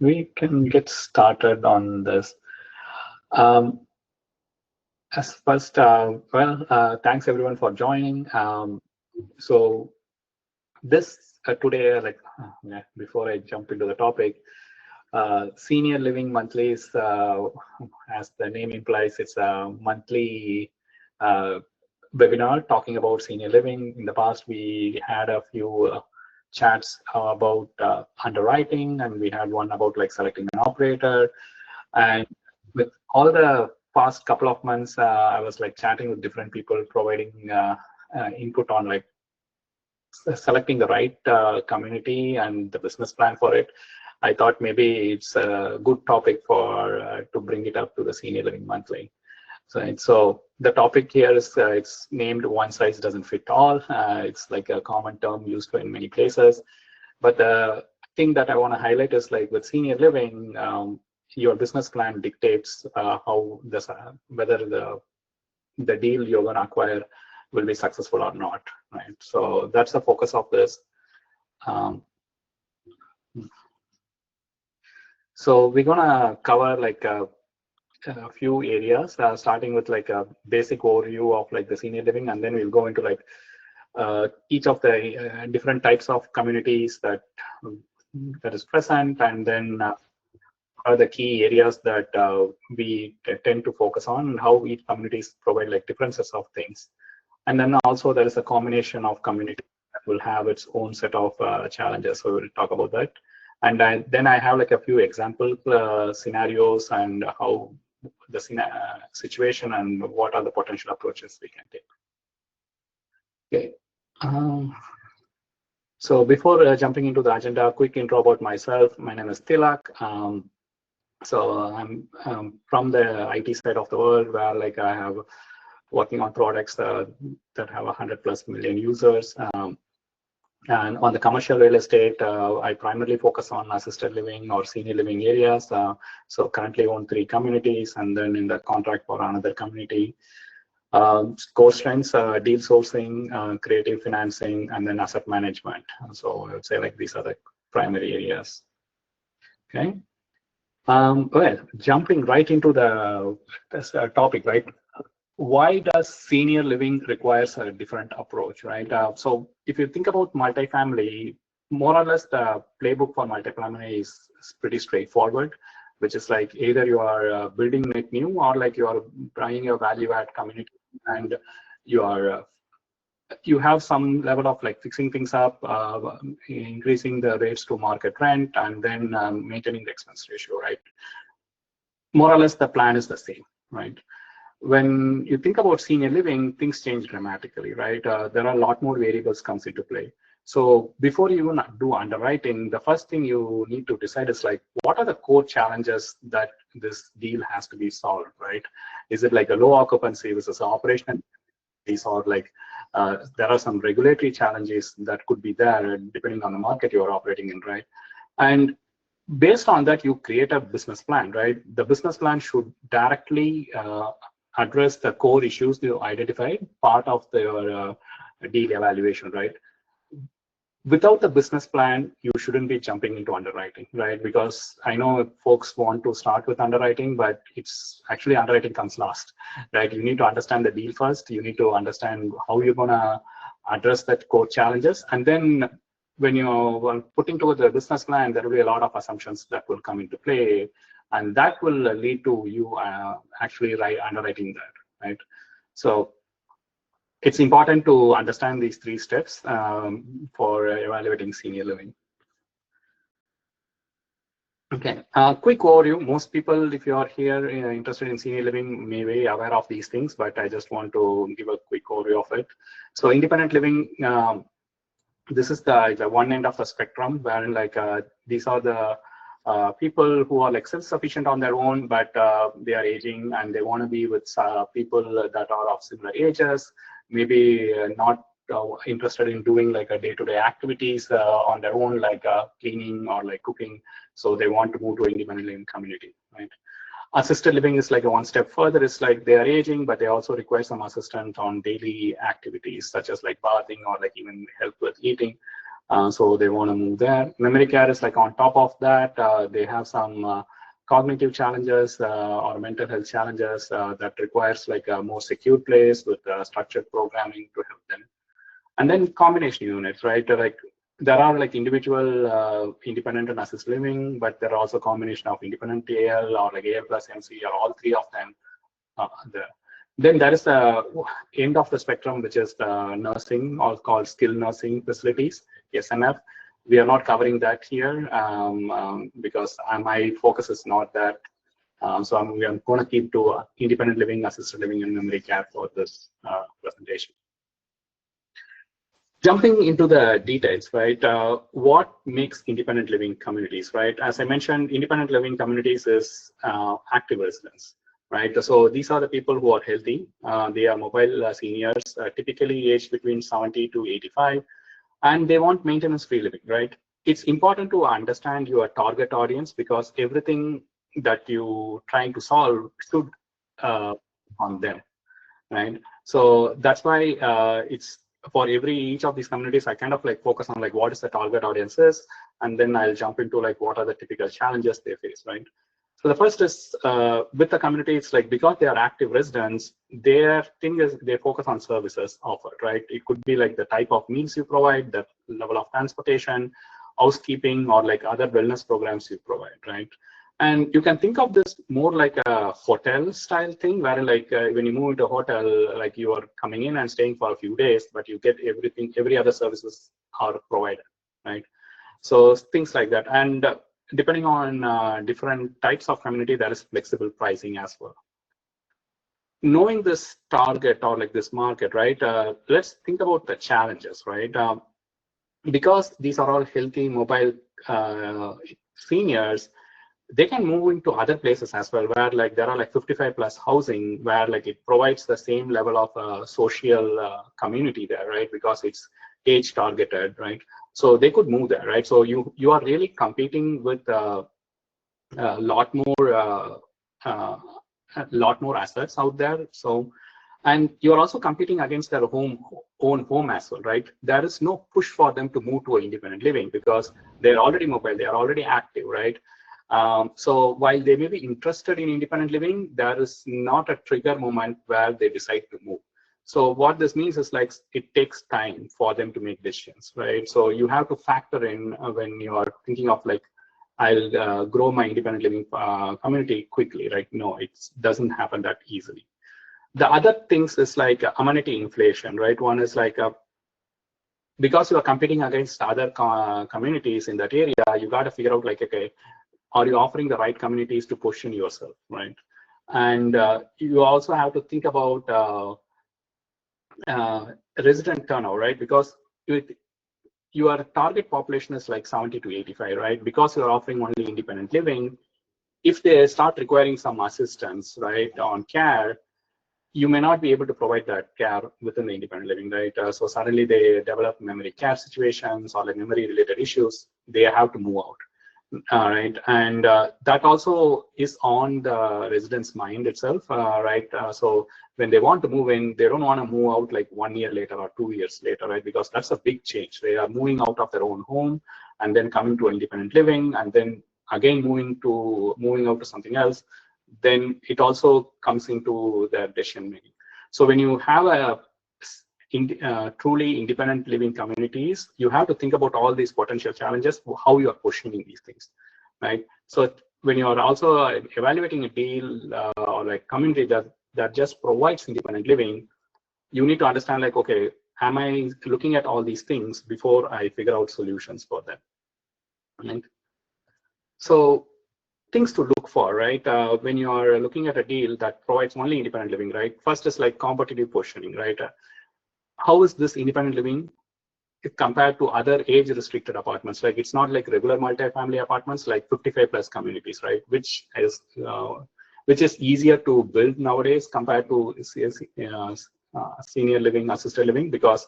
We can get started on this. Um, as first, thanks everyone for joining. So this today, before I jump into the topic, Senior Living Monthly is, as the name implies, it's a monthly uh, webinar talking about senior living. In the past, we had a few chats about underwriting, and we had one about like selecting an operator. And with all the past couple of months, I was like chatting with different people, providing input on like selecting the right community and the business plan for it. I thought maybe it's a good topic for to bring it up to the Senior Living Monthly. So the topic here is it's named "One Size Doesn't Fit All." It's like a common term used in many places. But the thing that I want to highlight is like with senior living, your business plan dictates how this whether the deal you're going to acquire will be successful or not, right? So that's the focus of this. So we're gonna cover like a few areas, starting with like a basic overview of like the senior living, and then we'll go into like each of the different types of communities that is present, and then are the key areas that we tend to focus on, and how each communities provide like differences of things. And then also there is a combination of communities that will have its own set of challenges. So we'll talk about that. And then I have like a few example scenarios and how the situation and what are the potential approaches we can take. Okay. So before jumping into the agenda, a quick intro about myself. My name is Thilak. So I'm from the IT side of the world, where like I have working on products that have 100+ million users. And on the commercial real estate, I primarily focus on assisted living or senior living areas. So currently own 3 communities, and then in the contract for another community. Core strengths, deal sourcing, creative financing, and then asset management. So I would say like these are the primary areas. Okay. Well, jumping right into the topic, right? Why does senior living requires a different approach, right? So if you think about multifamily, more or less the playbook for multifamily is pretty straightforward, which is like either you are building net new, or like you are buying a value add community, and you are you have some level of like fixing things up, increasing the rates to market rent, and then maintaining the expense ratio, right? More or less the plan is the same, right? When you think about senior living, things change dramatically, right? There are a lot more variables comes into play. So before you even do underwriting, the first thing you need to decide is like, what are the core challenges that this deal has to be solved, right? Is it like a low occupancy versus operational, or like there are some regulatory challenges that could be there depending on the market you're operating in, right? And based on that, you create a business plan, right? The business plan should directly address the core issues you identified, part of your deal evaluation, right? Without the business plan, you shouldn't be jumping into underwriting, right? Because I know folks want to start with underwriting, but it's actually underwriting comes last, right? You need to understand the deal first. You need to understand how you're gonna address that core challenges, and then when you're putting together a business plan, there will be a lot of assumptions that will come into play, and that will lead to you actually underwriting that, right? So it's important to understand these 3 steps for evaluating senior living. Okay, quick overview. Most people, if you are here interested in senior living, may be aware of these things, but I just want to give a quick overview of it. So independent living, this is the one end of the spectrum, where like these are the people who are like self-sufficient on their own, but they are aging and they want to be with people that are of similar ages, maybe not interested in doing like a day-to-day activities on their own, like cleaning or like cooking. So they want to move to independent living community, right? Assisted living is like a one step further. It's like they are aging, but they also require some assistance on daily activities, such as like bathing or like even help with eating. So they want to move there. Memory care is like on top of that. They have some cognitive challenges or mental health challenges that requires like a more secure place with structured programming to help them. And then combination units, right? Like there are like individual independent and assisted living, but there are also combination of independent AL or like AL plus MC or all three of them there. Then there is the end of the spectrum, which is the nursing, or called skilled nursing facilities, SNF. We are not covering that here because my focus is not that. So we are going to keep to independent living, assisted living, and memory care for this presentation. Jumping into the details, right? What makes independent living communities, right? As I mentioned, independent living communities is active residents, right? So these are the people who are healthy. They are mobile seniors, typically aged between 70 to 85, and they want maintenance-free living, right? It's important to understand your target audience because everything that you trying to solve should on them, right? So that's why it's for each of these communities, I kind of like focus on like what is the target audiences, and then I'll jump into like what are the typical challenges they face, right? So the first is with the community, it's like because they are active residents, their thing is they focus on services offered, right? It could be like the type of meals you provide, the level of transportation, housekeeping, or like other wellness programs you provide, right? And you can think of this more like a hotel style thing, where like when you move into a hotel, like you are coming in and staying for a few days, but you get everything, every other services are provided, right? So things like that. And depending on different types of community, there is flexible pricing as well. Knowing this target or like this market, right? Let's think about the challenges, right? Because these are all healthy, mobile seniors, they can move into other places as well, where like there are like 55 plus housing, where like it provides the same level of social community there, right? Because it's age targeted, right? So they could move there, right? So you are really competing with a lot more assets out there. So, and you're also competing against their own home as well, right? There is no push for them to move to independent living because they're already mobile, they are already active, right? So while they may be interested in independent living, there is not a trigger moment where they decide to move. So what this means is like it takes time for them to make decisions, right? So you have to factor in when you are thinking of like, I'll grow my independent living community quickly, right? No, it doesn't happen that easily. The other things is like amenity inflation, right? One is like because you are competing against other communities in that area, you got to figure out like, okay, are you offering the right communities to position yourself, right? And you also have to think about resident turnover, right? Because your target population is like 70 to 85, right? Because you're offering only independent living, if they start requiring some assistance, right, on care, you may not be able to provide that care within the independent living, right? So suddenly they develop memory care situations or like memory related issues, they have to move out. Right, and that also is on the resident's mind itself, right? So when they want to move in, they don't want to move out like 1 year later or 2 years later, right? Because that's a big change. They are moving out of their own home and then coming to independent living, and then again moving out to something else. Then it also comes into their decision making. So when you have a truly independent living communities, you have to think about all these potential challenges, how you are positioning these things, right? So when you are also evaluating a deal or like community that just provides independent living, you need to understand like, okay, am I looking at all these things before I figure out solutions for them, right? So things to look for, right? When you are looking at a deal that provides only independent living, right? First is like competitive positioning, right? How is this independent living compared to other age restricted apartments? Like it's not like regular multifamily apartments, like 55 plus communities, right? Which is easier to build nowadays compared to senior living, assisted living, because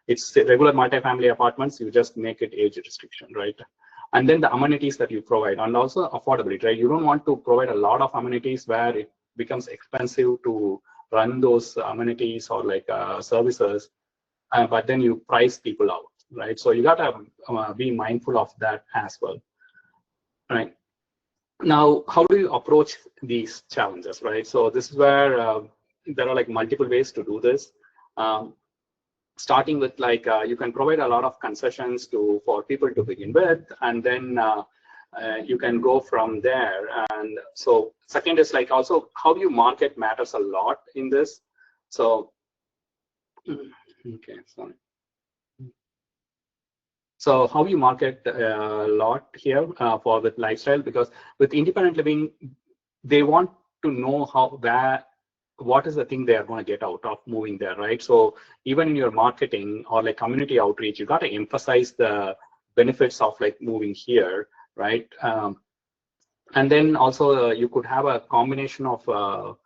it's regular multifamily apartments, you just make it age restriction, right? And then the amenities that you provide, and also affordability, right? You don't want to provide a lot of amenities where it becomes expensive to run those amenities or like services, but then you price people out, right? So you got to be mindful of that as well, right? Now, how do you approach these challenges, right? So this is where there are like multiple ways to do this. Um, Starting with like you can provide a lot of concessions for people to begin with, and then you can go from there. And so second is like also how you market matters a lot in this. So okay, sorry. So how you market a lot here for with lifestyle, because with independent living, they want to know what is the thing they are going to get out of moving there, right? So even in your marketing or like community outreach, you got to emphasize the benefits of like moving here, right? And then also you could have a combination of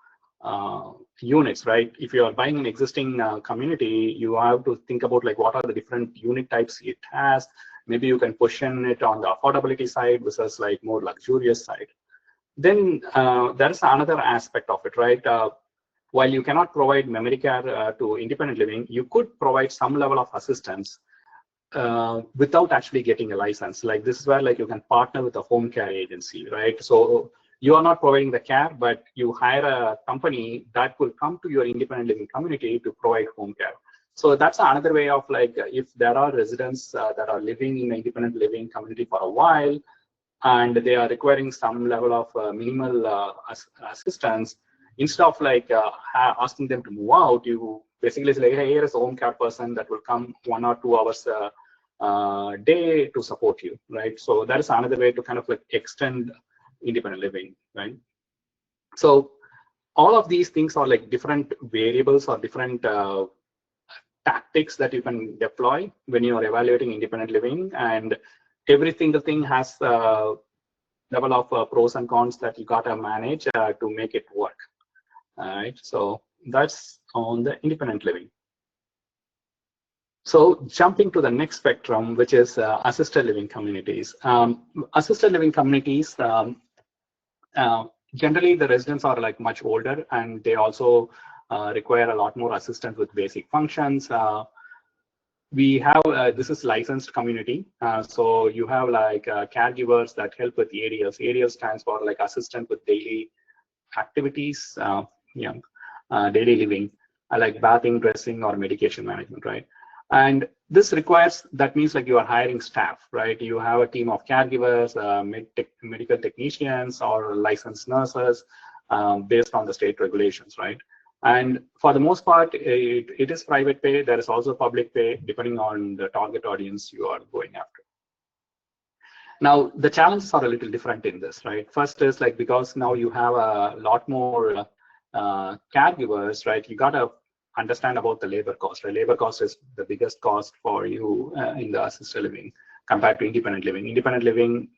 units, right? If you are buying an existing community, you have to think about like what are the different unit types it has. Maybe you can position it on the affordability side versus like more luxurious side. Then there's another aspect of it, right? While you cannot provide memory care to independent living, you could provide some level of assistance without actually getting a license. Like this is where like you can partner with a home care agency, right? So you are not providing the care, but you hire a company that will come to your independent living community to provide home care. So that's another way of like if there are residents that are living in an independent living community for a while, and they are requiring some level of minimal assistance, instead of like asking them to move out, you basically say, hey, here is a home care person that will come 1 or 2 hours a day to support you, right? So that is another way to kind of like extend independent living, right? So all of these things are like different variables or different tactics that you can deploy when you are evaluating independent living, and every single thing has level of pros and cons that you gotta manage to make it work. All right, so that's on the independent living. So jumping to the next spectrum, which is assisted living communities. Assisted living communities, generally the residents are like much older, and they also require a lot more assistance with basic functions. We have this is licensed community, so you have like caregivers that help with ADLs. ADL stands for like assistant with daily activities, daily living, like bathing, dressing, or medication management, right? And this requires, that means like you are hiring staff, right? You have a team of caregivers, medical technicians, or licensed nurses based on the state regulations, right? And for the most part, it is private pay. There is also public pay, depending on the target audience you are going after. Now, the challenges are a little different in this, right? First is like, because now you have a lot more caregivers, right? You got to understand about the labor cost, right? Labor cost is the biggest cost for you in the assisted living compared to independent living. Independent living,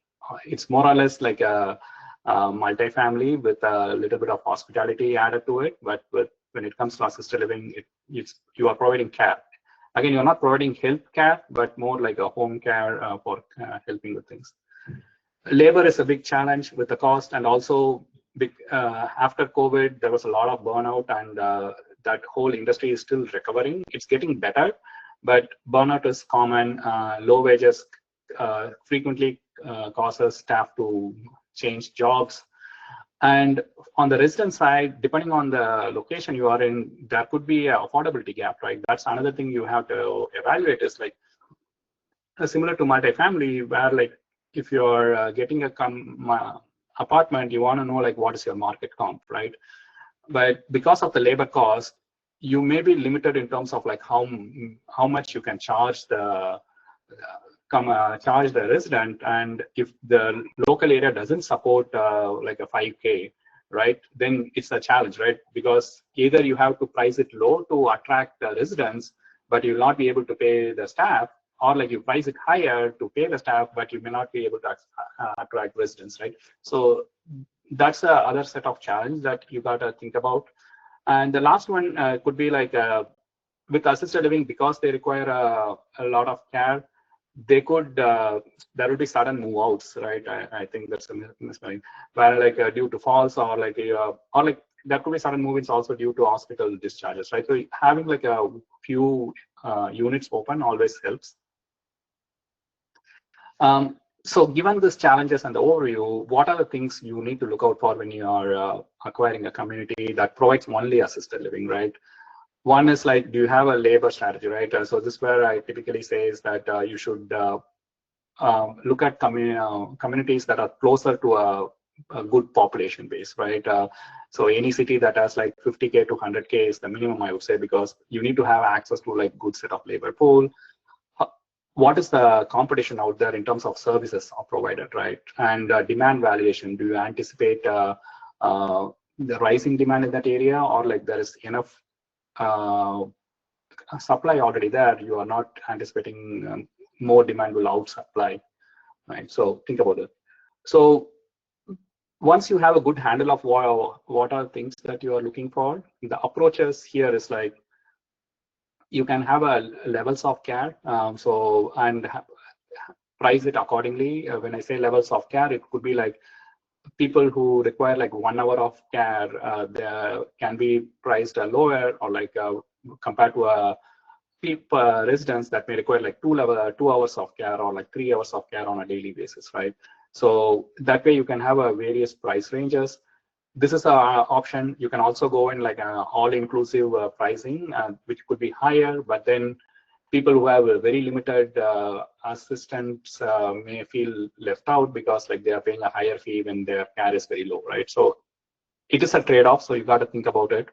it's more or less like a multifamily with a little bit of hospitality added to it. But when it comes to assisted living, you are providing care. Again, you're not providing health care, but more like a home care for helping with things. Labor is a big challenge with the cost, and also after COVID, there was a lot of burnout, and that whole industry is still recovering. It's getting better, but burnout is common. Low wages frequently causes staff to change jobs. And on the resident side, depending on the location you are in, there could be an affordability gap, right? That's another thing you have to evaluate, is like similar to multifamily, where like if you're getting a apartment, you want to know like what is your market comp, right? But because of the labor cost, you may be limited in terms of like how much you can charge the resident, and if the local area doesn't support like a 5K, right, then it's a challenge, right? Because either you have to price it low to attract the residents, but you'll not be able to pay the staff, or like you price it higher to pay the staff, but you may not be able to attract residents, right? So that's the other set of challenge that you got to think about. And the last one could be like with assisted living, because they require a lot of care, they could there will be sudden move outs, right? I think that's a misleading, where like due to falls, or like there could be sudden move-ins also due to hospital discharges, right? So having like a few units open always helps. So given these challenges and the overview, what are the things you need to look out for when you are acquiring a community that provides only assisted living, right? One is like, do you have a labor strategy, right? So this is where I typically say is that you should look at communities that are closer to a good population base, right? So any city that has like 50K to 100K is the minimum, I would say, because you need to have access to like good set of labor pool. What is the competition out there in terms of services are provided, right? And demand validation, do you anticipate the rising demand in that area, or like there is enough supply already there, you are not anticipating more demand will out supply, right? So think about it. So once you have a good handle of what are things that you are looking for, the approaches here is like, you can have a levels of care, and price it accordingly. When I say levels of care, it could be like people who require like 1 hour of care, they can be priced lower, or like compared to a residents that may require like 2 hours of care, or like 3 hours of care on a daily basis, right? So that way you can have a various price ranges. This is an option. You can also go in like an all-inclusive pricing, which could be higher, but then people who have a very limited assistance may feel left out because like they are paying a higher fee when their care is very low, right? So it is a trade-off, so you got to think about it.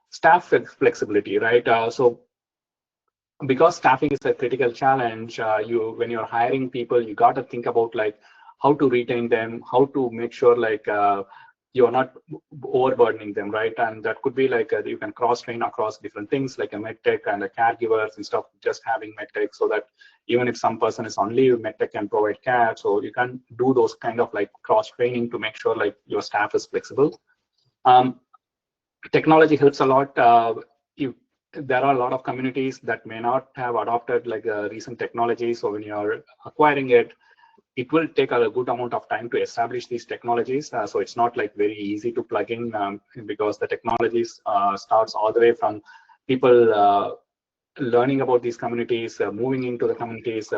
Staff flexibility, right? So because staffing is a critical challenge, when you're hiring people, you got to think about like how to retain them, how to make sure like you're not overburdening them, right? And that could be like you can cross train across different things like a medtech and a caregivers instead of just having medtech, so that even if some person is on leave, medtech can provide care. So you can do those kind of like cross training to make sure like your staff is flexible. Technology helps a lot. There are a lot of communities that may not have adopted like recent technology. So when you're acquiring it, it will take a good amount of time to establish these technologies. So it's not like very easy to plug in because the technologies starts all the way from people learning about these communities, moving into the communities,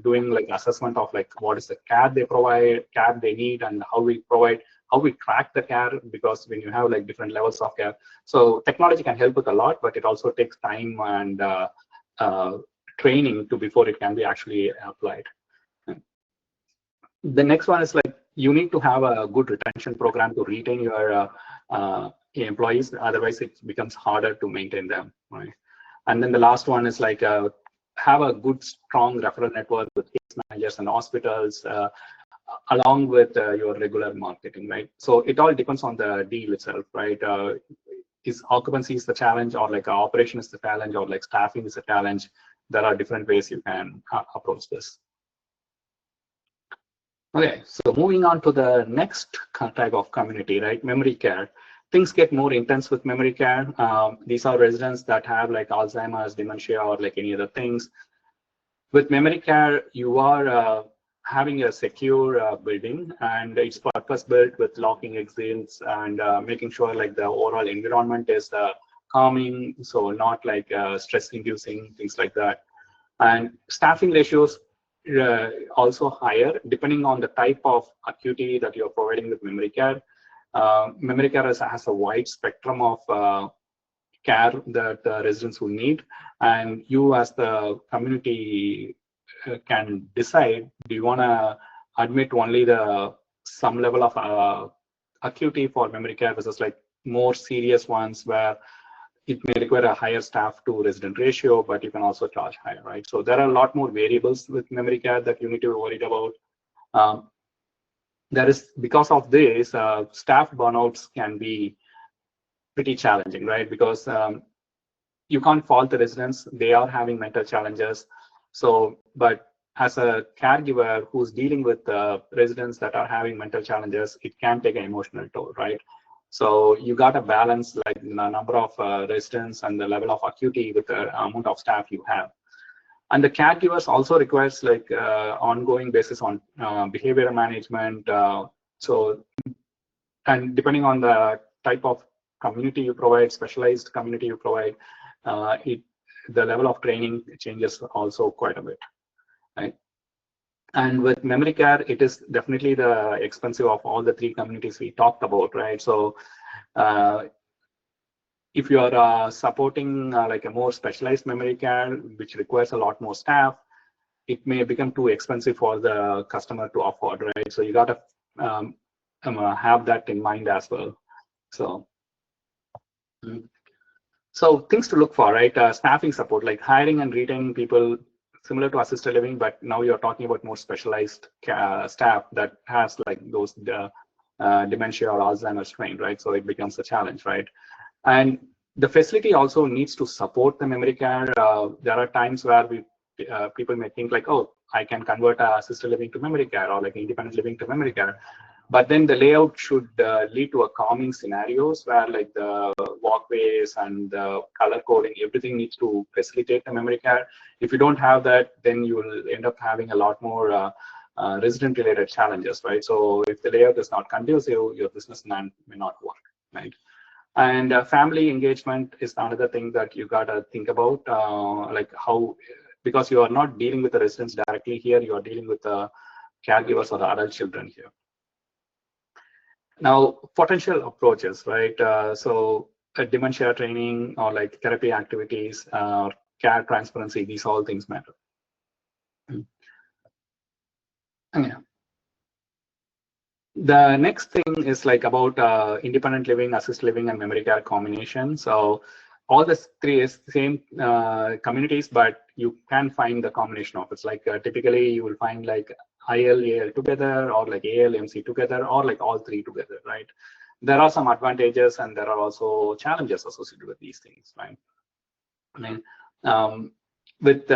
doing like assessment of like what is the care they need, and how we track the care, because when you have like different levels of care, so technology can help with a lot, but it also takes time and training before it can be actually applied. The next one is like, you need to have a good retention program to retain your employees, otherwise it becomes harder to maintain them, right? And then the last one is like have a good, strong referral network with case managers and hospitals, along with your regular marketing, right? So it all depends on the deal itself, right? Is occupancy is the challenge, or like operation is the challenge, or like staffing is a challenge? There are different ways you can approach this. Okay, so moving on to the next type of community, right? Memory care. Things get more intense with memory care. These are residents that have like Alzheimer's, dementia, or like any other things. With memory care, you are having a secure building, and it's purpose built with locking exits and making sure like the overall environment is calming, so not like stress inducing, things like that. And staffing ratios also higher depending on the type of acuity that you're providing with memory care. Memory care has a wide spectrum of care that residents will need, and you as the community can decide, do you want to admit only some level of acuity for memory care versus like more serious ones where it may require a higher staff to resident ratio, but you can also charge higher, right? So there are a lot more variables with memory care that you need to be worried about. Because of this, staff burnouts can be pretty challenging, right? Because you can't fault the residents, they are having mental challenges. So, but as a caregiver who's dealing with residents that are having mental challenges, it can take an emotional toll, right? So you got to balance like the number of residents and the level of acuity with the amount of staff you have. And the caregivers also requires like ongoing basis on behavior management. And depending on the type of community you provide, specialized community you provide, the level of training changes also quite a bit, right? And with memory care, it is definitely the expensive of all the three communities we talked about, right? So if you are supporting like a more specialized memory care, which requires a lot more staff, it may become too expensive for the customer to afford, right? So you got to have that in mind as well. So, so things to look for, right? Staffing support, like hiring and retaining people similar to assisted living, but now you're talking about more specialized staff that has like those dementia or Alzheimer's trained, right? So it becomes a challenge, right? And the facility also needs to support the memory care. There are times where people may think like, oh, I can convert assisted living to memory care or like independent living to memory care. But then the layout should lead to a calming scenarios where like the walkways and the color coding, everything needs to facilitate the memory care. If you don't have that, then you will end up having a lot more resident related challenges, right? So if the layout is not conducive, your business may not work, right? And family engagement is another thing that you got to think about, like how, because you are not dealing with the residents directly here, you are dealing with the caregivers or the adult children here. Now, potential approaches, right? So dementia training or like therapy activities, care transparency, these all things matter. Yeah. The next thing is like about independent living, assisted living, and memory care combination. So all the three is the same communities, but you can find the combination of it. Like typically you will find like IL, AL together, or like AL, MC together, or like all three together, right? There are some advantages and there are also challenges associated with these things, right? I mean, with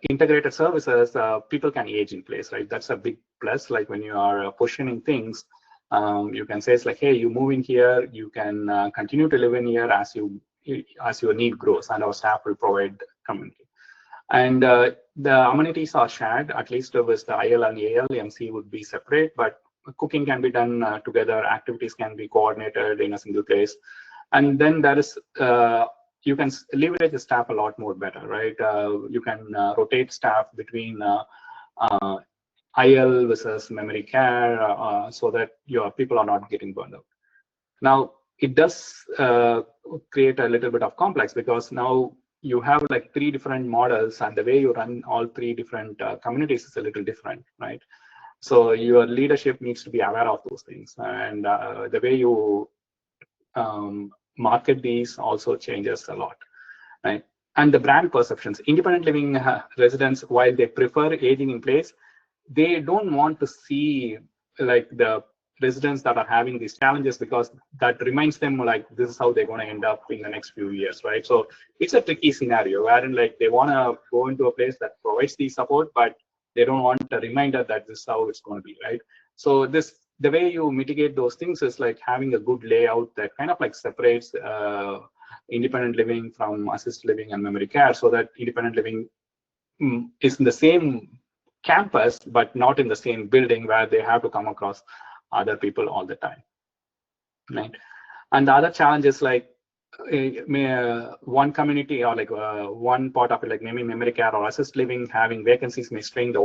integrated services, people can age in place, right? That's a big plus. Like when you are positioning things, you can say it's like, hey, you move in here, you can continue to live in here as your need grows, and our staff will provide community. And the amenities are shared, at least with the IL and AL, MC would be separate, but cooking can be done together, activities can be coordinated in a single place. And then there is, you can leverage the staff a lot more better, right? You can rotate staff between IL versus memory care so that your people are not getting burned out. Now, it does create a little bit of complex because now you have like three different models and the way you run all three different communities is a little different, right? So your leadership needs to be aware of those things, and the way you market these also changes a lot, right? And the brand perceptions, independent living residents, while they prefer aging in place, they don't want to see like the residents that are having these challenges, because that reminds them like this is how they're going to end up in the next few years, right? So it's a tricky scenario wherein like they want to go into a place that provides the support, but they don't want a reminder that this is how it's going to be, right? So the way you mitigate those things is like having a good layout that kind of like separates independent living from assisted living and memory care, so that independent living is in the same campus but not in the same building where they have to come across other people all the time, right? And the other challenge is like one community or like one part of it, like maybe memory care or assisted living having vacancies may strain the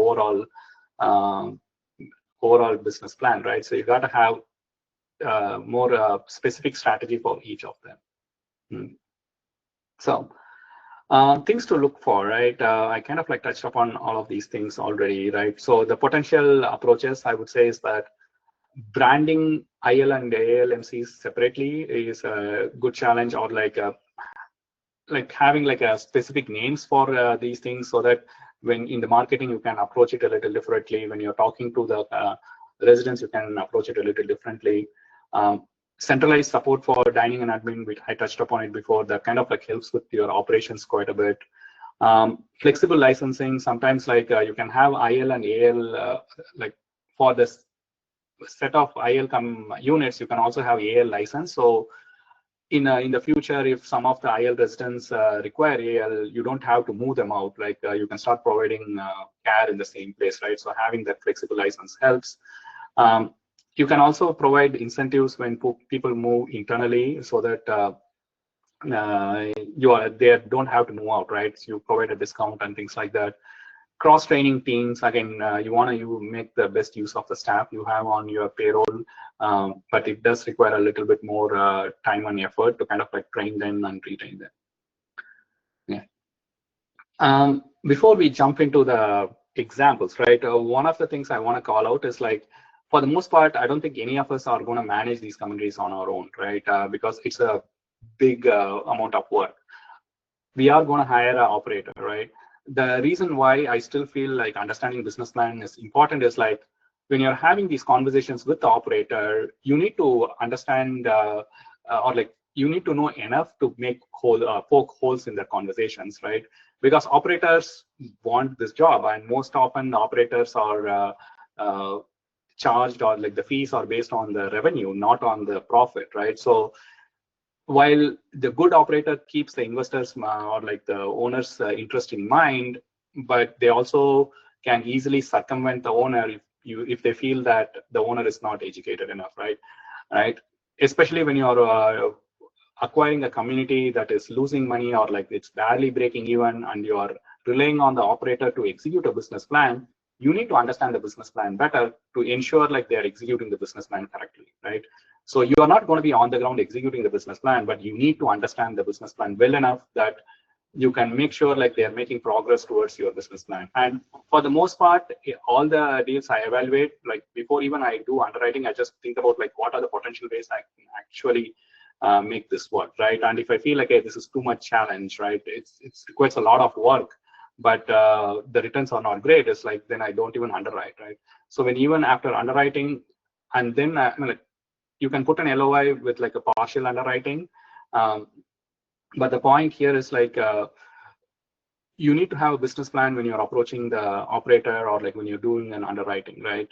overall business plan, right? So you got to have more specific strategy for each of them. So things to look for, right? I kind of like touched upon all of these things already, right? So the potential approaches I would say is that branding IL and ALMCs separately is a good challenge, or like having like a specific names for these things, so that when in the marketing you can approach it a little differently. When you're talking to the residents, you can approach it a little differently. Centralized support for dining and admin, which I touched upon it before, that kind of like helps with your operations quite a bit. Flexible licensing, sometimes like you can have IL and AL like for this set of IL units, you can also have AL license. So in the future, if some of the IL residents require AL, you don't have to move them out. Like you can start providing care in the same place, right? So having that flexible license helps. You can also provide incentives when people move internally, so that they don't have to move out, right? So you provide a discount and things like that. cross-training teams. Again, you want to make the best use of the staff you have on your payroll, but it does require a little bit more time and effort to kind of like train them and retrain them. Yeah. Before we jump into the examples, right? One of the things I want to call out is like, for the most part, I don't think any of us are going to manage these communities on our own, right? Because it's a big amount of work. We are going to hire an operator, right? The reason why I still feel like understanding business plan is important is like, when you're having these conversations with the operator, you need to understand or like you need to know enough to make poke holes in their conversations, right? Because operators want this job, and most often the operators are charged, or like the fees are based on the revenue, not on the profit, right? So while the good operator keeps the investors or like the owner's interest in mind, but they also can easily circumvent the owner if they feel that the owner is not educated enough, right? Especially when you're acquiring a community that is losing money, or like it's barely breaking even, and you're relying on the operator to execute a business plan. You need to understand the business plan better to ensure like they're executing the business plan correctly, right? So you are not going to be on the ground executing the business plan, but you need to understand the business plan well enough that you can make sure like they are making progress towards your business plan. And for the most part, all the deals I evaluate, like before even I do underwriting, I just think about like what are the potential ways I can actually make this work, right? And if I feel like, hey, this is too much challenge, right? It requires a lot of work, but the returns are not great. It's like, then I don't even underwrite, right? So when even after underwriting, and then like, you can put an LOI with like a partial underwriting. But the point here is like, you need to have a business plan when you're approaching the operator, or like when you're doing an underwriting, right?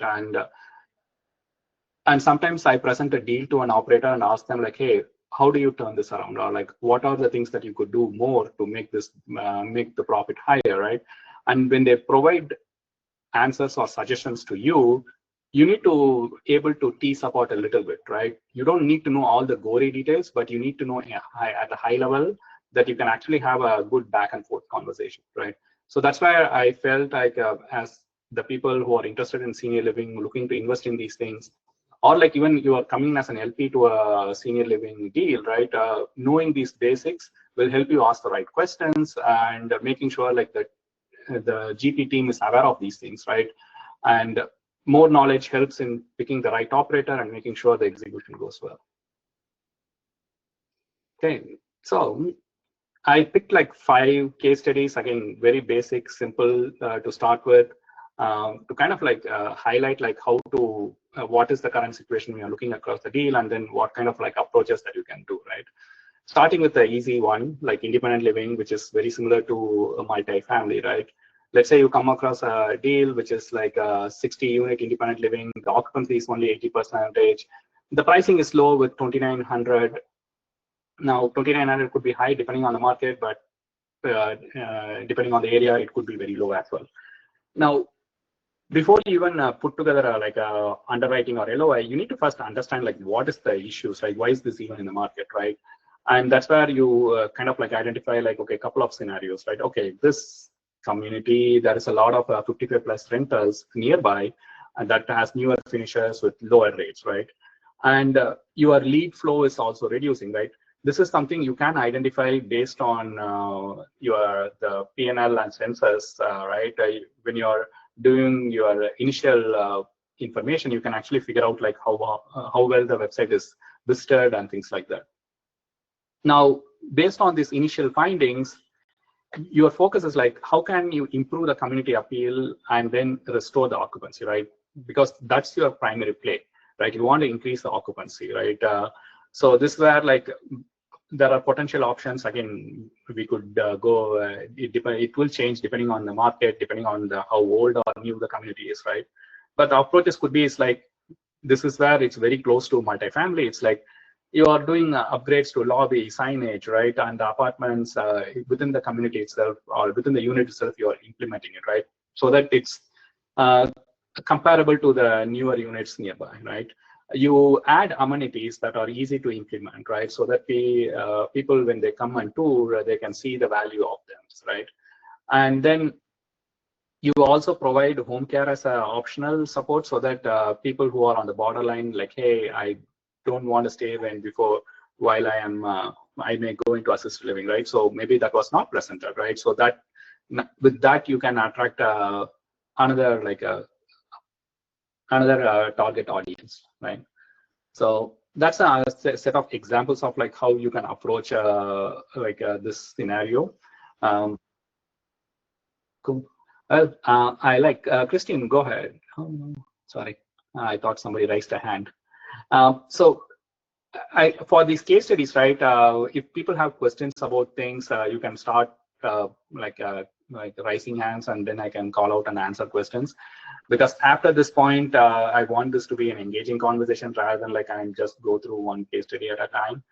And sometimes I present a deal to an operator and ask them like, hey, how do you turn this around? Or like, what are the things that you could do more to make this, make the profit higher, right? And when they provide answers or suggestions to you, you need to able to tease apart a little bit, right? You don't need to know all the gory details, but you need to know at a high level that you can actually have a good back and forth conversation, right? So that's why I felt like as the people who are interested in senior living, looking to invest in these things, or like even you are coming as an LP to a senior living deal, right? Knowing these basics will help you ask the right questions, and making sure like that the GP team is aware of these things, right? And more knowledge helps in picking the right operator and making sure the execution goes well. Okay, so I picked like 5 case studies, again, very basic, simple to start with, to kind of like highlight like how to, what is the current situation we are looking across the deal, and then what kind of like approaches that you can do, right? Starting with the easy one, like independent living, which is very similar to a multifamily, right? Let's say you come across a deal which is like a 60-unit independent living, the occupancy is only 80%. The pricing is low with 2,900. Now, 2,900 could be high depending on the market, but depending on the area, it could be very low as well. Now, before you even put together like a underwriting or LOI, you need to first understand like what is the issues, like why is this even in the market, right? And that's where you kind of like identify like, okay, a couple of scenarios, right? Okay, this community, there is a lot of 55 plus renters nearby, and that has newer finishes with lower rates, right? And your lead flow is also reducing, right? This is something you can identify based on the P&L and census, right? When you're doing your initial information, you can actually figure out like how well the website is visited and things like that. Now, based on these initial findings, your focus is like, how can you improve the community appeal and then restore the occupancy, right? Because that's your primary play, right? You want to increase the occupancy, right? So this is where like there are potential options. Again, we could go, it will change depending on the market, depending on how old or new the community is, right? But the approaches could be, is like, this is where it's very close to multifamily. It's like you are doing upgrades to lobby, signage, right? And the apartments within the community itself or within the unit itself, you are implementing it, right? So that it's comparable to the newer units nearby, right? You add amenities that are easy to implement, right? So that people, when they come and tour, they can see the value of them, right? And then You also provide home care as a optional support so that people who are on the borderline, like, hey, I don't want to stay while I may go into assisted living, right? So maybe that was not presented, right? So that with that you can attract another target audience, right? So that's a set of examples of like how you can approach this scenario. Cool. Well, I like Christine. Go ahead. Oh, no. Sorry, I thought somebody raised a hand. So, for these case studies, right? If people have questions about things, you can start like raising hands, and then I can call out and answer questions. Because after this point, I want this to be an engaging conversation rather than like I just go through one case study at a time.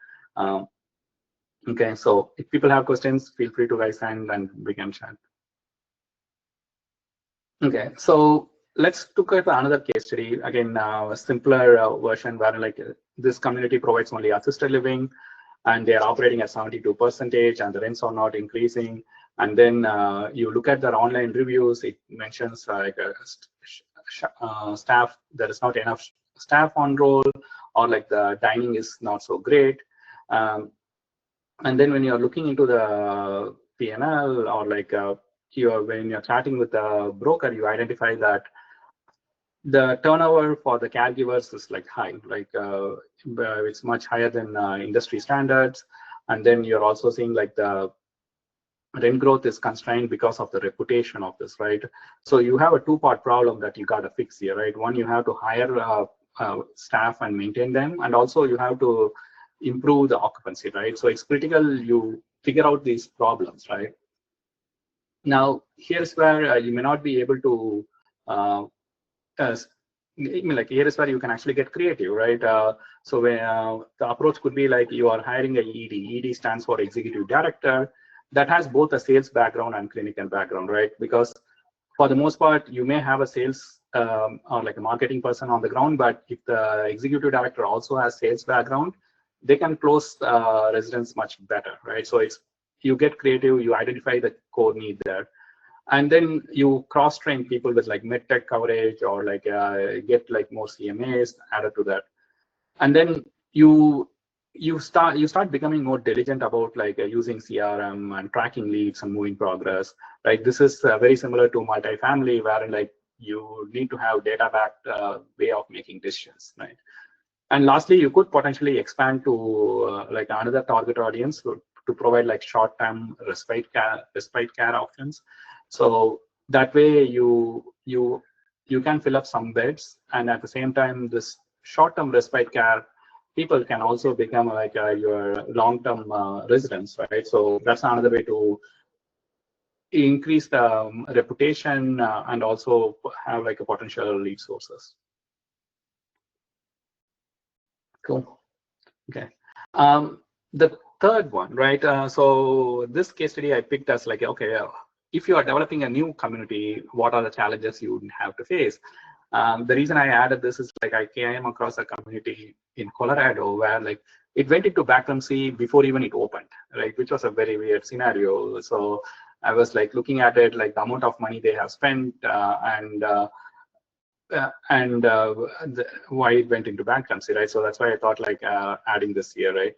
Okay, so if people have questions, feel free to raise hand and we can chat. Okay, so let's look at another case study. Again, a simpler version where like this community provides only assisted living and they are operating at 72% and the rents are not increasing. And then you look at their online reviews, it mentions staff, there is not enough staff on roll, or like the dining is not so great. And then when you're looking into the P&L or like when you're chatting with the broker, you identify that the turnover for the caregivers is like high, like it's much higher than industry standards. And then you're also seeing like the rent growth is constrained because of the reputation of this, right? So you have a two-part problem that you got to fix here, right? One, you have to hire staff and maintain them, and also you have to improve the occupancy, right? So it's critical you figure out these problems, right? Now, here's where you may not be able to, like here is where you can actually get creative, right? So the approach could be like you are hiring a ED. ED stands for Executive Director that has both a sales background and clinical background, right? Because for the most part, you may have a sales or like a marketing person on the ground, but if the Executive Director also has sales background, they can close residents much better, right? So you get creative, you identify the core need there, and then you cross-train people with like medtech coverage or like get like more CMAs added to that, and then you start becoming more diligent about like using CRM and tracking leads and moving progress, right? This is very similar to multifamily, where like you need to have data-backed way of making decisions, right? And lastly, you could potentially expand to like another target audience to provide like short-term respite care options. So that way you can fill up some beds, and at the same time, this short-term respite care people can also become like your long-term residents, right? So that's another way to increase the reputation and also have like a potential lead sources. Cool. Okay. The third one, right? So this case study I picked as like, okay, if you are developing a new community, what are the challenges you would have to face? The reason I added this is like I came across a community in Colorado where like it went into bankruptcy before even it opened, right? Which was a very weird scenario. So I was like looking at it, like the amount of money they have spent why it went into bankruptcy, right? So that's why I thought like adding this here, right?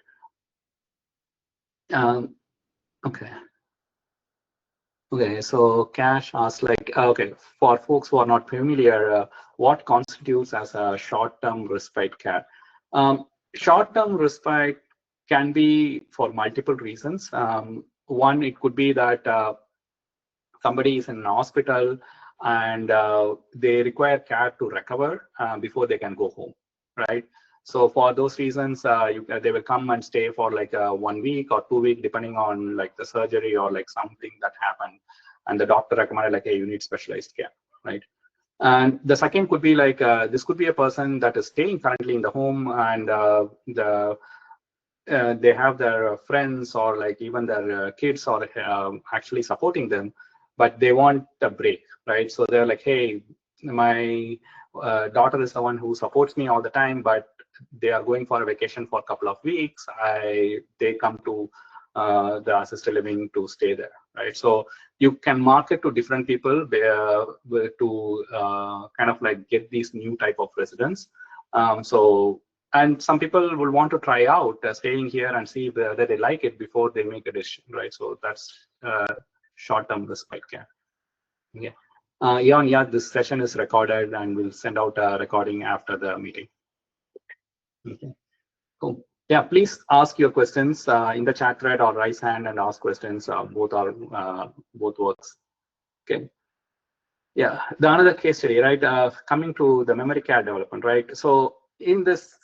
Okay. Okay, so Cash asks like, okay, for folks who are not familiar, what constitutes as a short-term respite care? Short-term respite can be for multiple reasons. One, it could be that somebody is in an hospital and they require care to recover before they can go home, right? So for those reasons, they will come and stay for like 1 week or 2 weeks, depending on like the surgery or like something that happened, and the doctor recommended like, hey, you need specialized care, right? And the second could be like this could be a person that is staying currently in the home, and they have their friends or like even their kids are actually supporting them, but they want a break, right? So they're like, hey, my daughter is the one who supports me all the time, but they are going for a vacation for a couple of weeks. They come to the assisted living to stay there, right? So you can market to different people to kind of like get these new type of residents. And some people will want to try out staying here and see whether they like it before they make a decision, right? So that's short-term respite care. Yeah. Yeah, this session is recorded and we'll send out a recording after the meeting. Okay, cool. Yeah, please ask your questions in the chat thread or raise hand and ask questions. Both works. Okay. Yeah, the another case study, right? Coming to the memory care development, right? So in this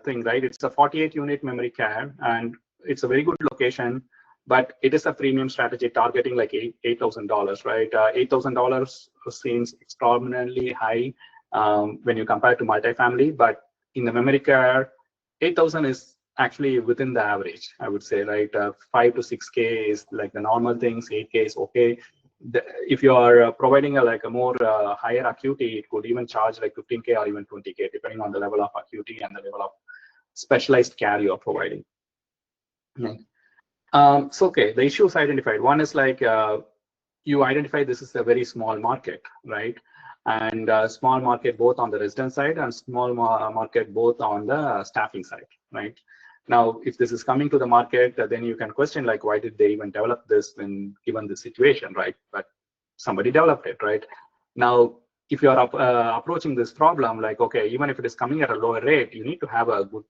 thing, right, it's a 48-unit memory care, and it's a very good location, but it is a premium strategy targeting like $8,000, right? $8,000 seems extraordinarily high when you compare to multifamily, but in the memory care, 8,000 is actually within the average, I would say, right? 5 to 6K is like the normal things, 8K is okay. If you are providing a more higher acuity, it could even charge like 15K or even 20K, depending on the level of acuity and the level of specialized care you are providing. Right. So okay, the issues identified. One is like you identify this is a very small market, right? And small market both on the resident side and small market both on the staffing side, right? Now, if this is coming to the market, then you can question like, why did they even develop this when given the situation, right? But somebody developed it, right? Now, if you are approaching this problem, like, okay, even if it is coming at a lower rate, you need to have a good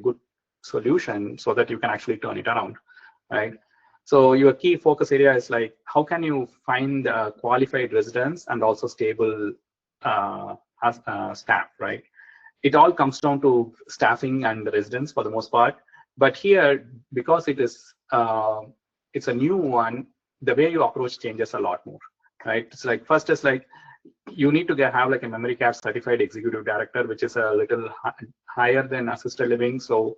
good solution so that you can actually turn it around, right? So your key focus area is like, how can you find qualified residents and also stable staff, right? It all comes down to staffing and the residents for the most part. But here, because it is it's a new one, the way you approach changes a lot more, right? It's like first is like you need to have like a memory care certified executive director, which is a little higher than assisted living. So,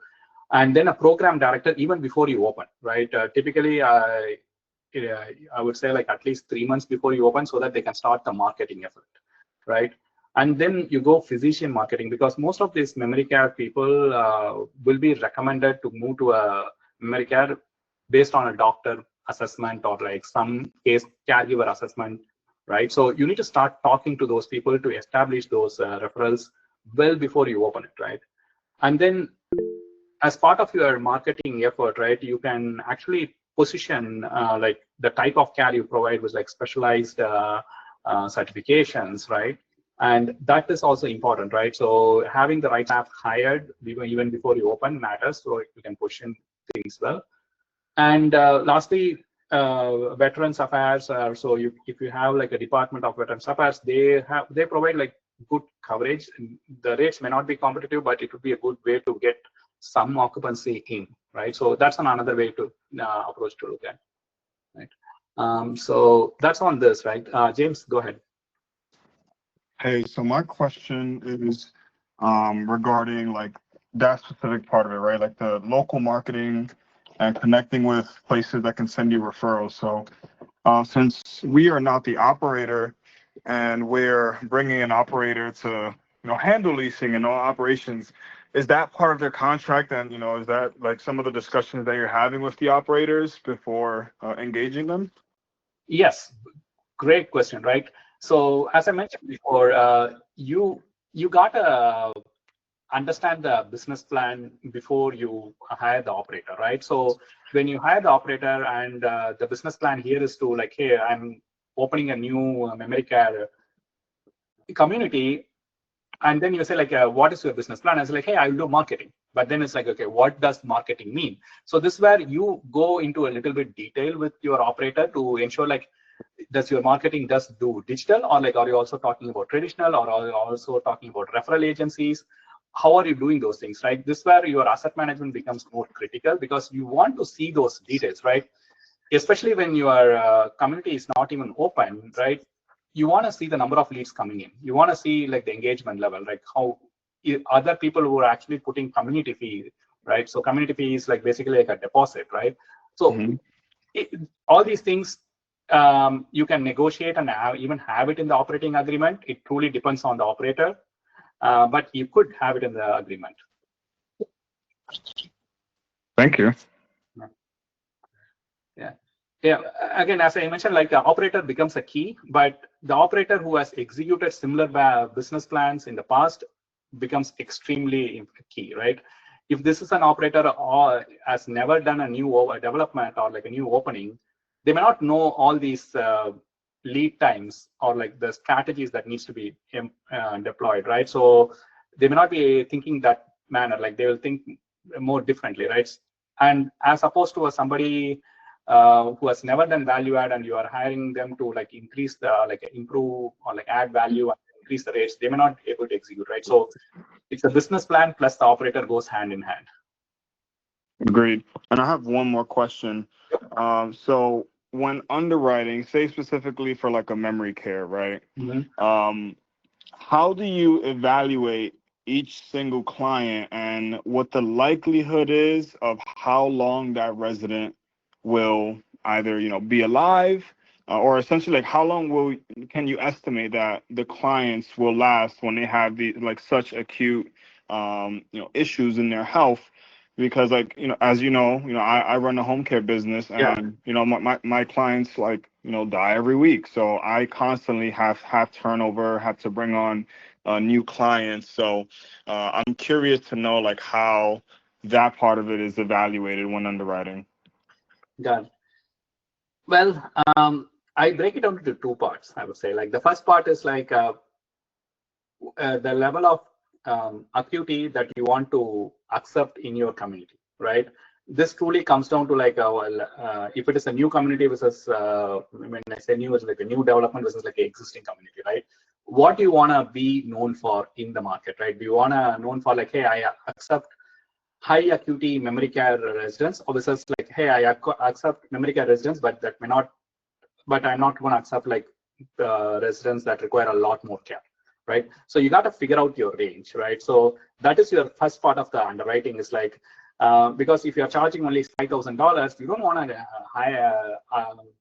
and then a program director even before you open, right? Typically, I would say like at least 3 months before you open so that they can start the marketing effort, right? And then you go physician marketing, because most of these memory care people will be recommended to move to a memory care based on a doctor assessment or like some case caregiver assessment, right? So you need to start talking to those people to establish those referrals well before you open it, right? And then as part of your marketing effort, right, you can actually position like the type of care you provide with like specialized certifications, right? And that is also important, right? So having the right staff hired even before you open matters, so you can position things well. And lastly, Veterans Affairs. So if you have like a department of Veterans Affairs, they provide like good coverage. The rates may not be competitive, but it would be a good way to get some occupancy in, right? So that's another way to approach to look at, right? So that's on this, right? James, go ahead. Hey, so my question is regarding like that specific part of it, right? Like the local marketing and connecting with places that can send you referrals. So since we are not the operator and we're bringing an operator to, handle leasing and all operations, is that part of their contract? And, is that like some of the discussions that you're having with the operators before engaging them? Yes, great question, right? So as I mentioned before, you gotta understand the business plan before you hire the operator, right? So when you hire the operator and the business plan here is to like, hey, I'm opening a new memory care community, and then you say like, what is your business plan? I was like, hey, I will do marketing. But then it's like, okay, what does marketing mean? So this is where you go into a little bit detail with your operator to ensure like, does your marketing just do digital, or like, are you also talking about traditional, or are you also talking about referral agencies? How are you doing those things, right? This is where your asset management becomes more critical, because you want to see those details, right? Especially when your community is not even open, right? You want to see the number of leads coming in. You want to see like the engagement level, like how other people who are actually putting community fee, right? So community fee is like basically like a deposit, right? So all these things you can negotiate and even have it in the operating agreement. It truly depends on the operator, but you could have it in the agreement. Thank you. Yeah, again, as I mentioned, like the operator becomes a key, but the operator who has executed similar business plans in the past becomes extremely key, right? If this is an operator or has never done a new development or like a new opening, they may not know all these lead times or like the strategies that needs to be deployed, right? So they may not be thinking that manner, like they will think more differently, right? And as opposed to somebody who has never done value add and you are hiring them to like increase the like improve or like add value and increase the rates, they may not be able to execute, right? So it's a business plan plus the operator goes hand in hand. Agreed. And I have one more question. So when underwriting, say specifically for like a memory care, right? How do you evaluate each single client and what the likelihood is of how long that resident will either, be alive, or essentially like how long can you estimate that the clients will last when they have these like such acute issues in their health? Because like, as I run a home care business, and my clients like die every week, so I constantly have turnover, have to bring on new clients. So I'm curious to know like how that part of it is evaluated when underwriting. Done. Well, I break it down into two parts, I would say. Like the first part is like the level of acuity that you want to accept in your community, right? This truly comes down to like, if it is a new community versus, when I say new, it's like a new development versus like an existing community, right? What do you want to be known for in the market, right? Do you want to known for like, hey, I accept high acuity memory care residents, or versus like, hey, I accept memory care residents, but that may not, but I'm not going to accept like residents that require a lot more care, right? So you got to figure out your range, right? So that is your first part of the underwriting is like, because if you're charging only $5,000, you don't want to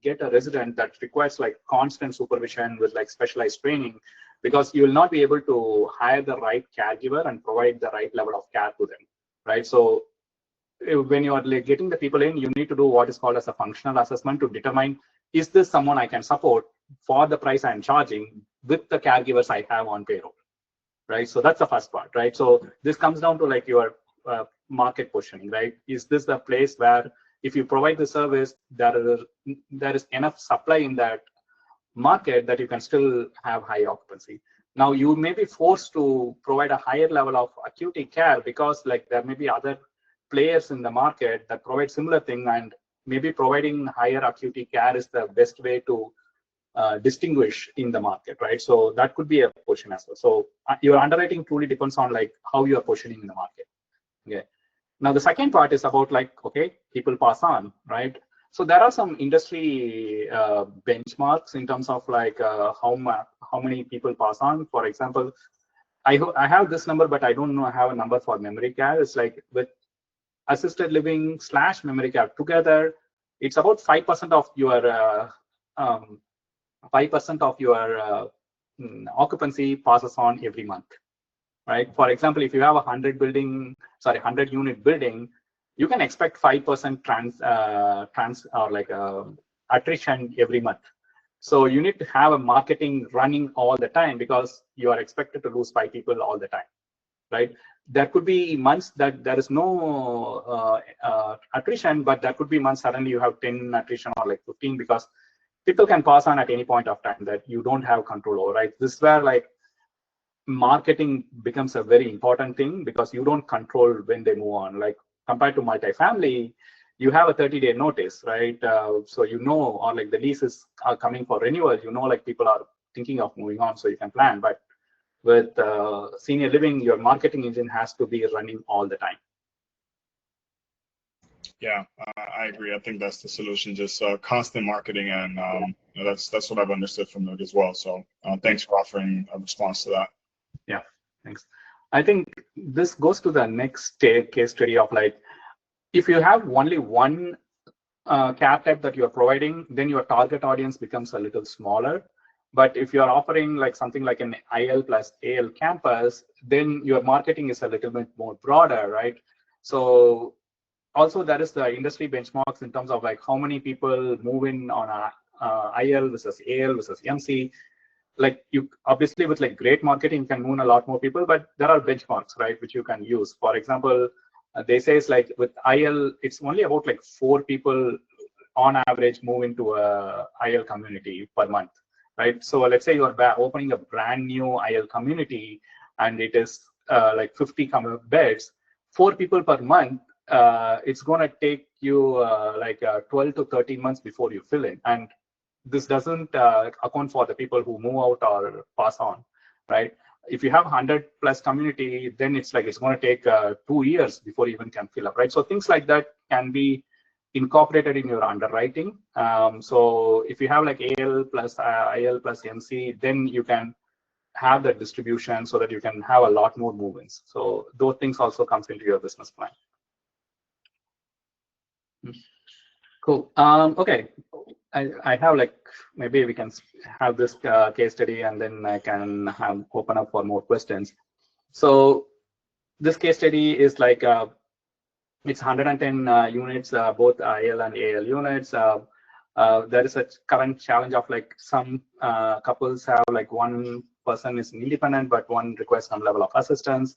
get a resident that requires like constant supervision with like specialized training, because you will not be able to hire the right caregiver and provide the right level of care to them, right? So when you are like getting the people in, you need to do what is called as a functional assessment to determine, is this someone I can support for the price I'm charging with the caregivers I have on payroll, right? So that's the first part, right? So this comes down to like your market positioning, right? Is this the place where if you provide the service, there is enough supply in that market that you can still have high occupancy. Now you may be forced to provide a higher level of acuity care because like there may be other players in the market that provide similar thing, and maybe providing higher acuity care is the best way to distinguish in the market, right? So that could be a position as well. So your underwriting truly depends on like how you are positioning in the market. Okay. Now the second part is about like, okay, people pass on, right? So there are some industry benchmarks in terms of like how many people pass on. For example, I have this number, but I don't know I have a number for memory care. It's like with assisted living / memory care together, it's about 5% of your 5% of your occupancy passes on every month, right? For example, if you have 100 unit building, you can expect 5% trans or like attrition every month. So you need to have a marketing running all the time because you are expected to lose 5 people all the time, right? There could be months that there is no attrition, but there could be months suddenly you have 10 attrition or like 15 because people can pass on at any point of time that you don't have control over, right? This is where like marketing becomes a very important thing because you don't control when they move on. Like compared to multifamily, you have a 30-day notice, right? So or like the leases are coming for renewal, like people are thinking of moving on, so you can plan. But with senior living, your marketing engine has to be running all the time. Yeah, I agree. I think that's the solution, just constant marketing, and that's what I've understood from it as well. So thanks for offering a response to that. Yeah, thanks. I think this goes to the next case study of like, if you have only one care type that you're providing, then your target audience becomes a little smaller. But if you're offering like something like an IL plus AL campus, then your marketing is a little bit more broader, right? So also there is the industry benchmarks in terms of like how many people move in on a IL versus AL versus MC. Like you obviously with like great marketing you can move a lot more people, but there are benchmarks, right, which you can use. For example, they say it's like with IL it's only about like 4 people on average move into a IL community per month, right? So let's say you're opening a brand new IL community and it is like 50 beds, 4 people per month. It's going to take you like 12 to 13 months before you fill in, and this doesn't account for the people who move out or pass on, right? If you have 100 plus community, then it's like it's going to take 2 years before you even can fill up, right? So things like that can be incorporated in your underwriting. So if you have like AL plus IL plus MC, then you can have that distribution so that you can have a lot more movements. So those things also comes into your business plan. Cool. Okay. I have like, maybe we can have this case study and then I can have open up for more questions. So this case study is like, it's 110 units, both IL and AL units. There is a current challenge of like some couples have like one person is independent, but one requires some level of assistance.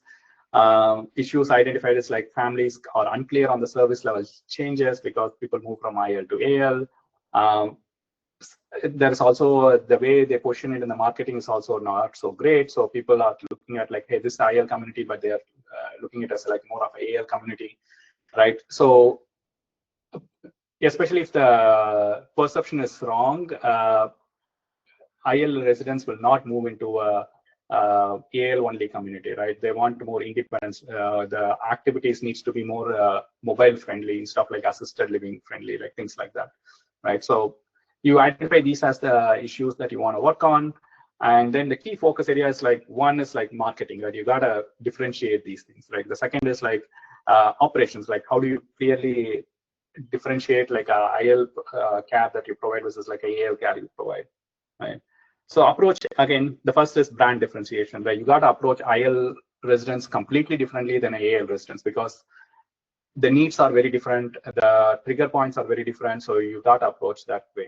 Issues identified is like families are unclear on the service level changes because people move from IL to AL. There's also the way they position it in the marketing is also not so great. So people are looking at like, hey, this is IL community, but they're looking at it as like more of an AL community, right? So especially if the perception is wrong, IL residents will not move into a AL only community, right? They want more independence. The activities needs to be more mobile friendly, stuff like assisted living friendly, like things like that, right? So you identify these as the issues that you want to work on. And then the key focus area is like, one is like marketing, right? You got to differentiate these things, right? The second is like operations, like how do you clearly differentiate like a IL care that you provide versus like a AL care you provide, right? So approach, again, the first is brand differentiation, right? You got to approach IL residents completely differently than AL residents because the needs are very different, the trigger points are very different, so you got to approach that way,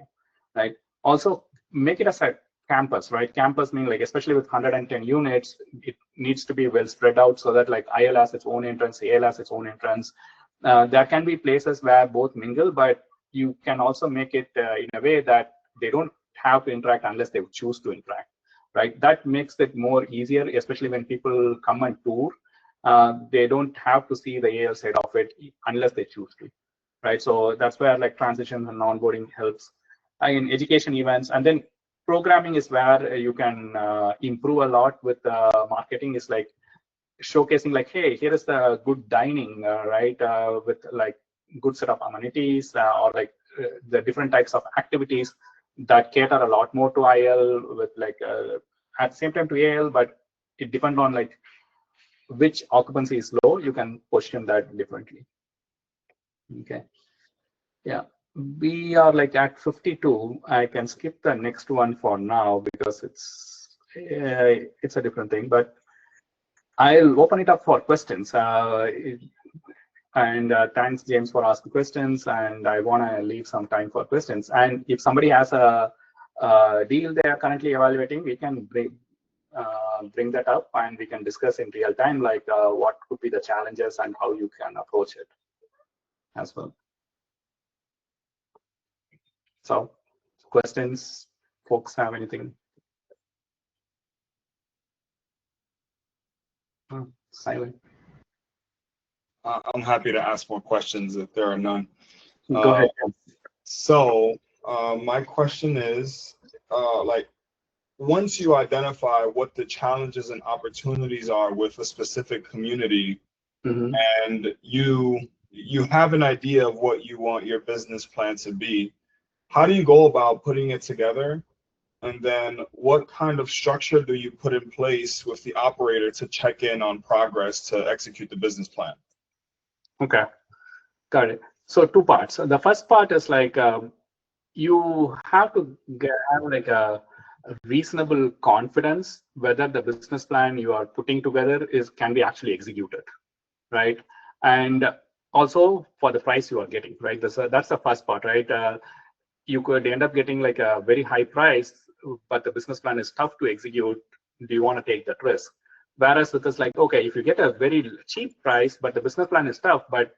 right? Also, make it as a campus, right? Campus meaning like, especially with 110 units, it needs to be well spread out so that like IL has its own entrance, AL has its own entrance. There can be places where both mingle, but you can also make it in a way that they don't have to interact unless they choose to interact, right? That makes it more easier, especially when people come and tour. They don't have to see the AL side of it unless they choose to, right? So that's where like transitions and onboarding helps. In education events, and then programming is where you can improve a lot with marketing, is like showcasing like, hey, here is the good dining, right, with like good set of amenities, or like the different types of activities that cater a lot more to IL with like at the same time to AL, but it depends on like which occupancy is low, you can position that differently. Okay. Yeah, we are like at 52. I can skip the next one for now because it's a different thing, but I'll open it up for questions. And thanks, James, for asking questions. And I want to leave some time for questions. And if somebody has a deal they are currently evaluating, we can bring that up and we can discuss in real time, like what could be the challenges and how you can approach it as well. So, questions, folks have anything? Silent. I'm happy to ask more questions if there are none. Go ahead. So my question is, like, once you identify what the challenges and opportunities are with a specific community, Mm-hmm. and you have an idea of what you want your business plan to be, how do you go about putting it together? And then what kind of structure do you put in place with the operator to check in on progress to execute the business plan? Okay, got it. So 2 parts. The first part is like you have to have like a reasonable confidence whether the business plan you are putting together can be actually executed, right? And also for the price you are getting, right? That's the first part, right? You could end up getting like a very high price, but the business plan is tough to execute. Do you want to take that risk? Whereas with this, like, okay, if you get a very cheap price, but the business plan is tough, but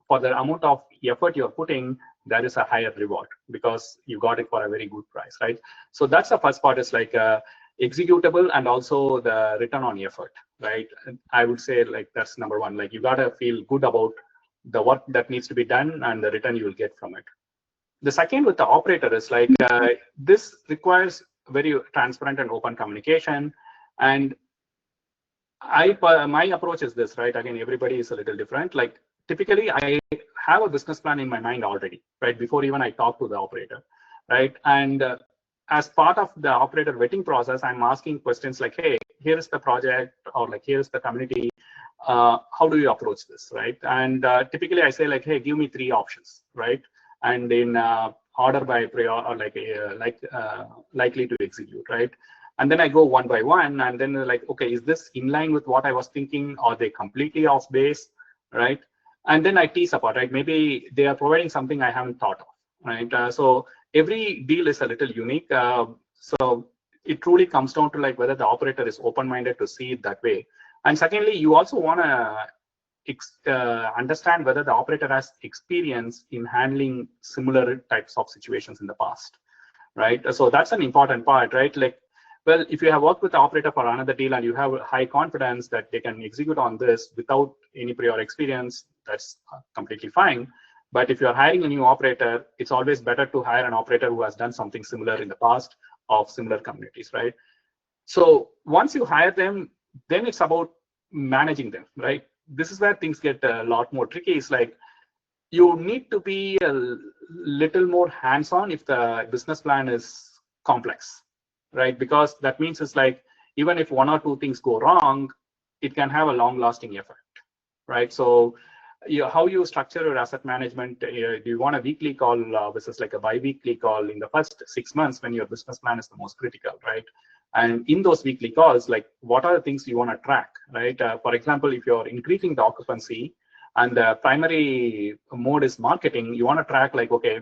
for the amount of effort you're putting, there is a higher reward because you got it for a very good price, right? So that's the first part, is like executable, and also the return on effort, right? And I would say like that's number one. Like you gotta feel good about the work that needs to be done and the return you will get from it. The second with the operator is like this requires very transparent and open communication. And my approach is this, right? Again, everybody is a little different. Like typically, I have a business plan in my mind already, right? Before even I talk to the operator, right? And as part of the operator vetting process, I'm asking questions like, hey, here is the project, or like, here's the community. How do you approach this, right? And typically, I say like, hey, give me 3 options, right? And in order by prior, or like likely to execute, right? And then I go one by one, and then like, okay, is this in line with what I was thinking? Or they completely off base, right? And then I tease apart, right? Maybe they are providing something I haven't thought of, right? So every deal is a little unique. So it truly comes down to like whether the operator is open-minded to see it that way. And secondly, you also want to understand whether the operator has experience in handling similar types of situations in the past, right? So that's an important part, right? Like, well, if you have worked with the operator for another deal and you have high confidence that they can execute on this without any prior experience, that's completely fine. But if you're hiring a new operator, it's always better to hire an operator who has done something similar in the past of similar communities, right? So once you hire them, then it's about managing them, right? This is where things get a lot more tricky. It's like you need to be a little more hands-on if the business plan is complex, right? Because that means it's like, even if 1 or 2 things go wrong, it can have a long-lasting effect, right? So how you structure your asset management, do you want a weekly call versus like a bi-weekly call in the first 6 months when your business plan is the most critical, right? And in those weekly calls, like what are the things you want to track, right? For example, if you're increasing the occupancy and the primary mode is marketing, you want to track like, okay,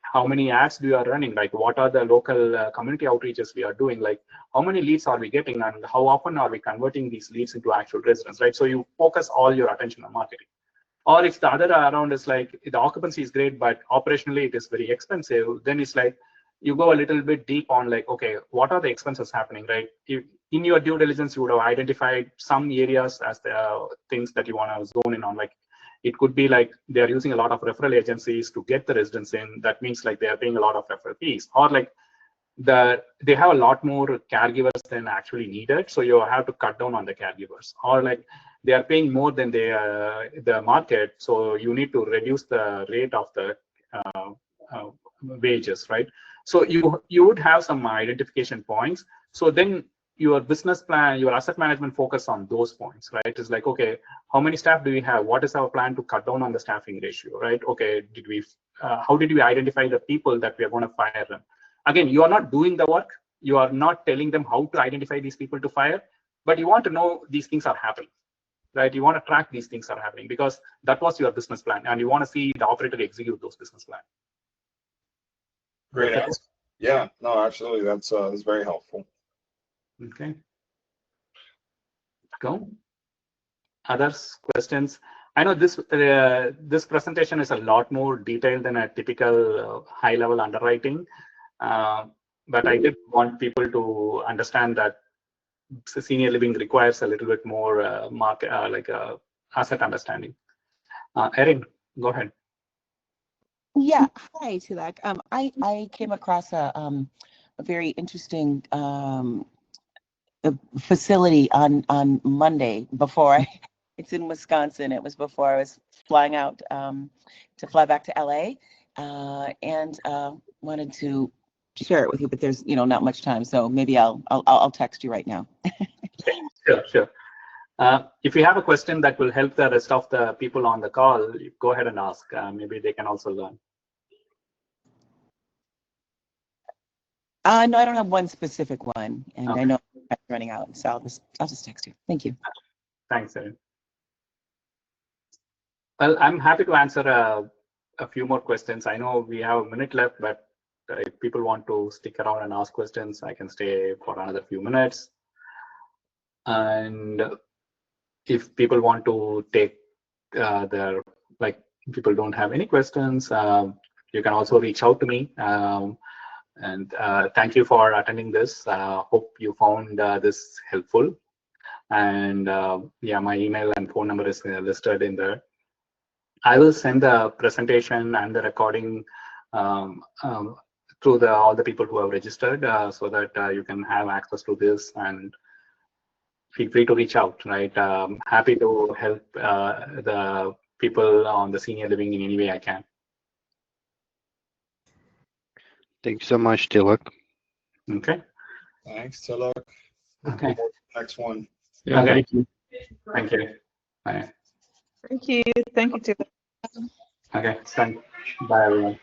how many ads do you are running? Like what are the local community outreaches we are doing? Like how many leads are we getting, and how often are we converting these leads into actual residents, right? So you focus all your attention on marketing. Or if the other around is like the occupancy is great, but operationally it is very expensive, then it's like you go a little bit deep on like, okay, what are the expenses happening, right? In your due diligence, you would have identified some areas as the things that you want to zone in on. Like it could be like they are using a lot of referral agencies to get the residents in. That means like they are paying a lot of referral fees, or like they have a lot more caregivers than actually needed, so you have to cut down on the caregivers, or like they are paying more than the market, so you need to reduce the rate of the uh, uh, wages, right? So you would have some identification points. So then your business plan, your asset management focus on those points, right? It's like, okay, how many staff do we have? What is our plan to cut down on the staffing ratio, right? Okay, how did we identify the people that we are going to fire them? Again, you are not doing the work. You are not telling them how to identify these people to fire, but you want to know these things are happening, right? You want to track these things are happening because that was your business plan, and you want to see the operator execute those business plans. Great answer. Yeah, no, absolutely. That's very helpful. Okay. Go. Others questions? I know this presentation is a lot more detailed than a typical high-level underwriting, but I did want people to understand that senior living requires a little bit more asset understanding. Erin, go ahead. Yeah, hi, Thilak. I came across a very interesting facility on Monday before it's in Wisconsin. It was before I was flying out to fly back to LA, and wanted to share it with you, but there's not much time, so maybe I'll text you right now. Sure. If you have a question that will help the rest of the people on the call, go ahead and ask. Maybe they can also learn. No, I don't have one specific one, and okay. I know I'm running out, so I'll just text you. Thank you. Thanks, Erin. Well, I'm happy to answer a few more questions. I know we have a minute left, but if people want to stick around and ask questions, I can stay for another few minutes. And if people want to take their, like, people don't have any questions, you can also reach out to me. And thank you for attending this. Hope you found this helpful. And yeah, my email and phone number is listed in there. I will send the presentation and the recording to all the people who have registered, so that you can have access to this, and feel free to reach out. Right, happy to help the people on the senior living in any way I can. Thank you so much, Thilak. Okay. Thanks, Thilak. Okay. Next one. Yeah, okay. Thank you. Thank you. Bye. Thank you. Thank you, too. Okay. Bye, everyone.